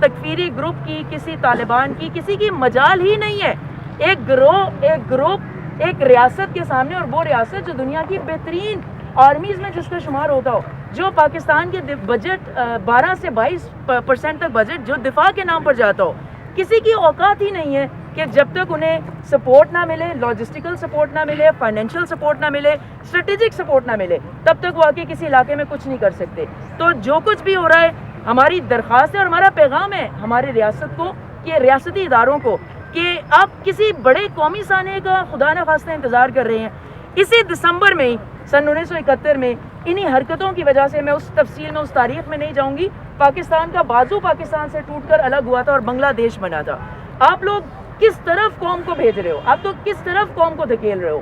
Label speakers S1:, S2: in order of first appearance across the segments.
S1: تکفیری group کی, کسی طالبان کی, کسی کی مجال ہی نہیں ہے. ایک گروہ, ایک گروپ ایک ریاست کے سامنے, اور وہ ریاست جو دنیا کی بہترین آرمیز میں جس کا شمار ہوتا ہو, جو پاکستان کے بجٹ 12 سے 22% تک بجٹ جو دفاع کے نام پر جاتا ہو, کسی کی اوقات ہی نہیں ہے کہ جب تک انہیں سپورٹ نہ ملے, لاجسٹیکل سپورٹ نہ ملے, فائنینشیل سپورٹ نہ ملے, اسٹریٹجک سپورٹ نہ ملے, تب تک وہ آ کے کسی علاقے میں کچھ نہیں کر سکتے. تو جو کچھ بھی ہو رہا ہے, ہماری درخواست ہے اور ہمارا پیغام ہے ہمارے ریاست کو, کہ ریاستی اداروں کو, کہ آپ کسی بڑے قومی سانحے کا خدا نخواستہ انتظار کر رہے ہیں. اسی دسمبر میں ہی سن 1971 میں انہی حرکتوں کی وجہ سے, میں اس تفصیل میں, اس تاریخ میں نہیں جاؤں گی, پاکستان کا بازو پاکستان سے ٹوٹ کر الگ ہوا تھا اور بنگلہ دیش بنا تھا. آپ لوگ کس طرف قوم کو بھیج رہے ہو, آپ تو کس طرف قوم کو دھکیل رہے ہو.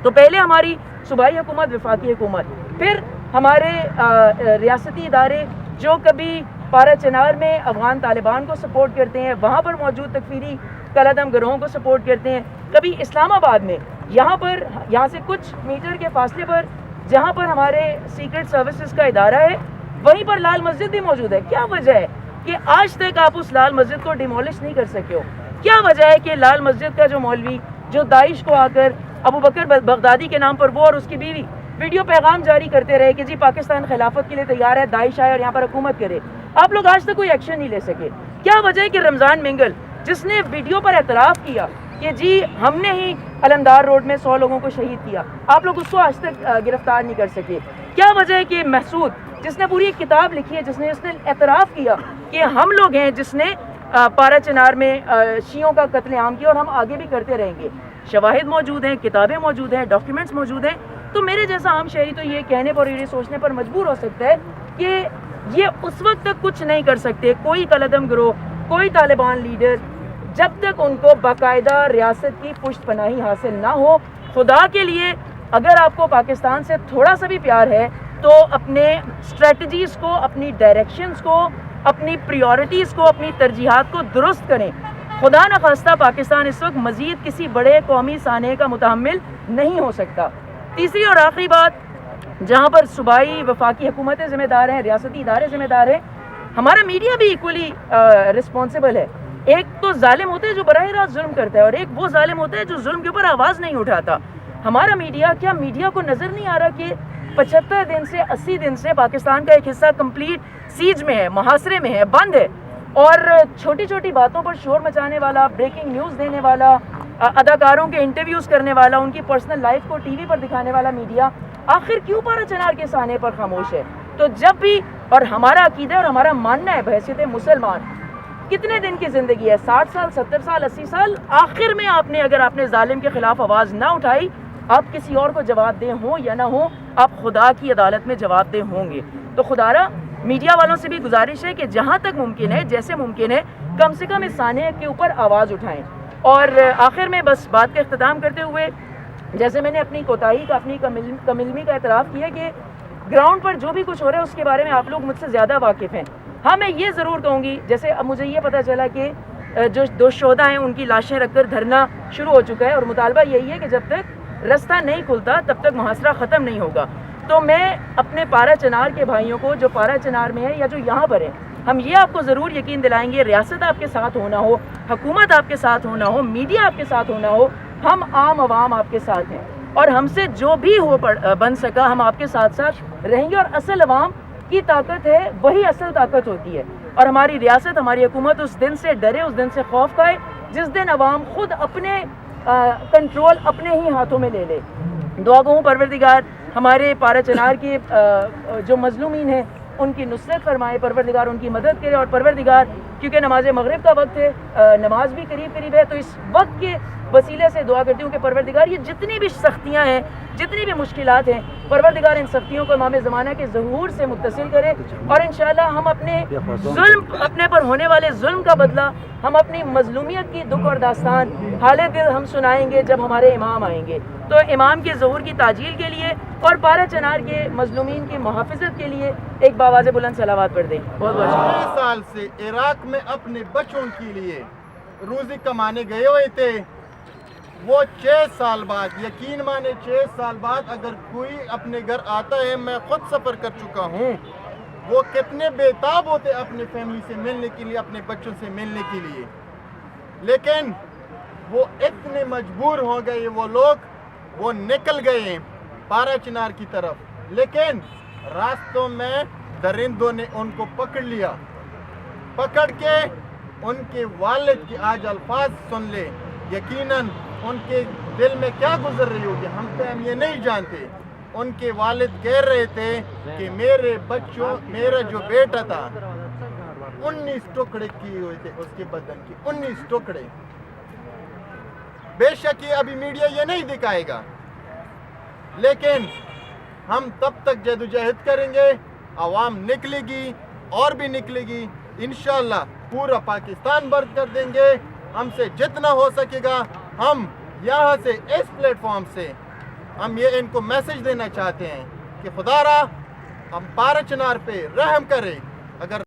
S1: تو پہلے ہماری صوبائی حکومت, وفاقی حکومت, پھر ہمارے ریاستی ادارے جو کبھی پارا چنار میں افغان طالبان کو سپورٹ کرتے ہیں, وہاں پر موجود تکفیری کالعدم گروہوں کو سپورٹ کرتے ہیں, کبھی اسلام آباد میں یہاں سے کچھ میٹر کے فاصلے پر جہاں پر ہمارے سیکرٹ سروسز کا ادارہ ہے, وہیں پر لال مسجد بھی موجود ہے. کیا وجہ ہے کہ آج تک آپ اس لال مسجد کو ڈیمولش نہیں کر سکے ہو؟ کیا وجہ ہے کہ لال مسجد کا جو مولوی جو داعش کو آ کر ابو بکر بغدادی کے نام پر وہ اور اس کی بیوی ویڈیو پیغام جاری کرتے رہے کہ جی پاکستان خلافت کے لیے تیار ہے, داعش آئے اور یہاں پر حکومت کرے, آپ لوگ آج تک کوئی ایکشن نہیں لے سکے؟ کیا وجہ ہے کہ رمضان منگل جس نے ویڈیو پر اعتراف کیا کہ جی ہم نے ہی علمدار روڈ میں 100 لوگوں کو شہید کیا, آپ لوگ اس کو آج تک گرفتار نہیں کر سکے؟ کیا وجہ ہے کہ محسود جس نے پوری ایک کتاب لکھی ہے, جس نے اعتراف کیا کہ ہم لوگ ہیں جس نے پارا چنار میں شیعوں کا قتل عام کیا اور ہم آگے بھی کرتے رہیں گے, شواہد موجود ہیں, کتابیں موجود ہیں, ڈاکیومنٹس موجود ہیں, تو میرے جیسا عام شہری تو یہ کہنے پر, یہ سوچنے پر مجبور ہو سکتا ہے کہ یہ اس وقت تک کچھ نہیں کر سکتے کوئی کالعدم گروہ, کوئی طالبان لیڈر, جب تک ان کو باقاعدہ ریاست کی پشت پناہی حاصل نہ ہو. خدا کے لیے اگر آپ کو پاکستان سے تھوڑا سا بھی پیار ہے تو اپنے اسٹریٹجیز کو, اپنی ڈائریکشنز کو, اپنی پریورٹیز کو, اپنی ترجیحات کو درست کریں. خدا نخواستہ پاکستان اس وقت مزید کسی بڑے قومی سانحے کا متحمل نہیں ہو سکتا. تیسری اور آخری بات, جہاں پر صوبائی وفاقی حکومتیں ذمہ دار ہیں, ریاستی ادارے ذمہ دار ہیں, ہمارا میڈیا بھی ایکولی رسپانسبل ہے. ایک تو ظالم ہوتا ہے جو براہ راست ظلم کرتا ہے, اور ایک وہ ظالم ہوتا ہے جو ظلم کے اوپر آواز نہیں اٹھاتا. ہمارا میڈیا, کیا میڈیا کو نظر نہیں آ رہا کہ 75 دن سے 80 دن سے پاکستان کا ایک حصہ کمپلیٹ سیج میں ہے, محاصرے میں ہے, بند ہے, اور چھوٹی چھوٹی باتوں پر شور مچانے والا, بریکنگ نیوز دینے والا, اداکاروں کے انٹرویوز کرنے والا, ان کی پرسنل لائف کو ٹی وی پر دکھانے والا میڈیا آخر کیوں پارا چنار کے سانے پر خاموش ہے؟ تو جب بھی, اور ہمارا عقیدہ اور ہمارا ماننا ہے بحیثیت مسلمان, کتنے دن کی زندگی ہے, 60 سال, 70 سال, 80 سال, آخر میں اگر آپ نے ظالم کے خلاف آواز نہ اٹھائی, آپ کسی اور کو جواب دہ ہوں یا نہ ہوں, آپ خدا کی عدالت میں جواب دہ ہوں گے. تو خدا را میڈیا والوں سے بھی گزارش ہے کہ جہاں تک ممکن ہے, جیسے ممکن ہے, کم سے کم اس سانحے کے اوپر آواز اٹھائیں. اور آخر میں بس بات کا اختتام کرتے ہوئے, جیسے میں نے اپنی کوتاہی کا, اپنی کم علمی کا اعتراف کیا کہ گراؤنڈ پر جو بھی کچھ ہو رہا ہے اس کے بارے میں آپ لوگ مجھ سے زیادہ واقف ہیں. ہاں, میں یہ ضرور کہوں گی, جیسے اب مجھے یہ پتہ چلا کہ جو 2 شہدا ہیں ان کی لاشیں رکھ کر دھرنا شروع ہو چکا ہے, اور مطالبہ یہی ہے کہ جب تک رستہ نہیں کھلتا تب تک محاصرہ ختم نہیں ہوگا. تو میں اپنے پارا چنار کے بھائیوں کو, جو پارا چنار میں ہے یا جو یہاں پر ہیں, ہم یہ آپ کو ضرور یقین دلائیں گے, ریاست آپ کے ساتھ ہونا ہو, حکومت آپ کے ساتھ ہونا ہو, میڈیا آپ کے ساتھ ہونا ہو, ہم عام عوام آپ کے ساتھ ہیں, اور ہم سے جو بھی ہو بن سکا ہم آپ کے ساتھ ساتھ رہیں گے. اور اصل عوام کی طاقت ہے, وہی اصل طاقت ہوتی ہے, اور ہماری ریاست, ہماری حکومت اس دن سے ڈرے, اس دن سے خوف کھائے جس دن عوام خود اپنے کنٹرول اپنے ہی ہاتھوں میں لے لے. دعا گو پروردگار ہمارے پارا چنار کے جو مظلومین ہیں ان کی نصرت فرمائے, پروردگار ان کی مدد کرے, اور پروردگار کیونکہ نماز مغرب کا وقت ہے, نماز بھی قریب ہے, تو اس وقت کے وسیلے سے دعا کرتی ہوں کہ پروردگار یہ جتنی بھی سختیاں ہیں, جتنی بھی مشکلات ہیں, پروردگار ان سختیوں کو امام زمانہ کے ظہور سے متصل کرے, اور انشاءاللہ ہم اپنے پر ہونے والے ظلم کا بدلہ, ہم اپنی مظلومیت کی دکھ اور داستان حال دل ہم سنائیں گے جب ہمارے امام آئیں گے. تو امام کے ظہور کی تاجیل کے لیے اور پارا چنار کے مظلومین کی محافظت کے لیے ایک باواز بلند صلوات پڑھ دیں. بہت بہت شکریہ.
S2: 3 سال سے عراق میں اپنے بچوں کے لیے روزی کمانے گئے ہوئے تھے, وہ 6 سال بعد, یقین مانے 6 سال بعد اگر کوئی اپنے گھر آتا ہے, میں خود سفر کر چکا ہوں, وہ کتنے بیتاب ہوتے اپنے فیملی سے ملنے کے لیے, اپنے بچوں سے ملنے کے لیے, لیکن وہ اتنے مجبور ہو گئے وہ لوگ, وہ نکل گئے پارا چنار کی طرف, لیکن راستوں میں درندوں نے ان کو پکڑ لیا. پکڑ کے ان کے والد کے آج الفاظ سن لے, یقیناً ان کے دل میں کیا گزر رہی ہوگی ہم یہ نہیں جانتے. ان کے والد کہہ رہے تھے کہ میرے بچوں, میرا جو بیٹا تھا 19 ٹکڑے کیے ہوئے تھے اس کے بدن کی, 19 ٹکڑے. بے شک یہ ابھی میڈیا یہ نہیں دکھائے گا, لیکن ہم تب تک جدوجہد کریں گے, عوام نکلے گی اور بھی نکلے گی, انشاءاللہ پورا پاکستان برد کر دیں گے. ہم سے جتنا ہو سکے گا ہم یہاں سے اس پلیٹ فارم سے ہم یہ ان کو میسج دینا چاہتے ہیں کہ خدا را ہم پارا چنار پہ رحم کرے. اگر